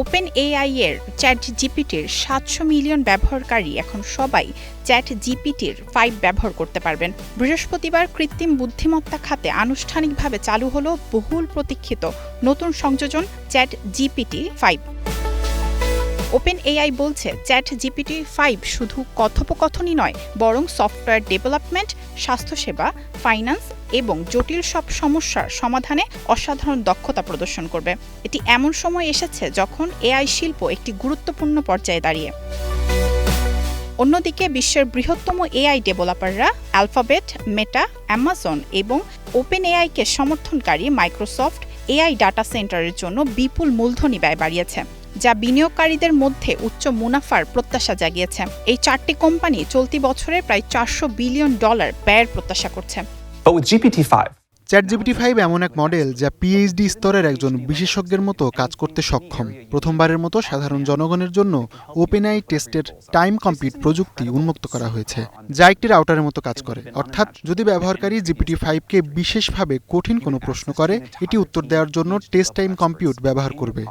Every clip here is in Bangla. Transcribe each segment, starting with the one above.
ওপেন এআই এর চ্যাট জিপিটির ৭০০ মিলিয়ন ব্যবহারকারী এখন সবাই চ্যাট জিপিটির 5 ব্যবহার করতে পারবেন। বৃহস্পতিবার কৃত্রিম বুদ্ধিমত্তা খাতে আনুষ্ঠানিকভাবে চালু হলো বহুল প্রতীক্ষিত নতুন সংযোজন চ্যাট জিপিটি 5। ওপেন এআই বলছে চ্যাট জিপিটি 5 শুধু কথোপকথনই নয়, বরং সফটওয়্যার ডেভেলপমেন্ট, স্বাস্থ্যসেবা, ফাইন্যান্স এবং জটিল সব সমস্যার সমাধানে অসাধারণ দক্ষতা প্রদর্শন করবে। এটি এমন সময় এসেছে যখন এআই শিল্প একটি গুরুত্বপূর্ণ পর্যায়ে দাঁড়িয়ে। অন্যদিকে বিশ্বের বৃহত্তম এআই ডেভেলপাররা অ্যালফাবেট, মেটা, অ্যামাজন এবং ওপেন এআইকে সমর্থনকারী মাইক্রোসফট এআই ডাটা সেন্টারের জন্য বিপুল মূলধনী ব্যয় বাড়িয়েছে, যা বিনিয়োগকারীদের মধ্যে উচ্চ মুনাফার প্রত্যাশা জাগিয়েছে। এই 4টি কোম্পানি চলতি বছরে প্রায় $400 বিলিয়ন ব্যয়ের প্রত্যাশা করছে। চ্যাটজিপিটি 5 এমন এক মডেল যা পিএইচডি স্তরের একজন বিশেষজ্ঞের মতো কাজ করতে সক্ষম। প্রথমবারের মতো সাধারণ জনগণের জন্য ওপেনএআই টেস্টের টাইম কম্পিউট প্রযুক্তি উন্মুক্ত করা হয়েছে, যা একটি রাউটারের মতো কাজ করে। অর্থাৎ যদি ব্যবহারকারী জিপিটি 5কে বিশেষভাবে কঠিন কোনো প্রশ্ন করে, এটি উত্তর দেওয়ার জন্য টেস্ট টাইম কম্পিউট ব্যবহার করবে।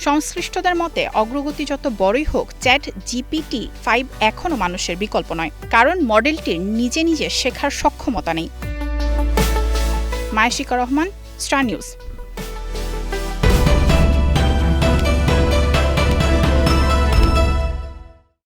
সংশ্লিষ্টদের মতে অগ্রগতি যত বড়ই হোক, চ্যাট জিপিটি 5 এখনও মানুষের বিকল্প নয়, কারণ মডেলটির নিজে নিজে শেখার সক্ষমতা নেই। মায়াশিকা রহমান, স্টার নিউজ।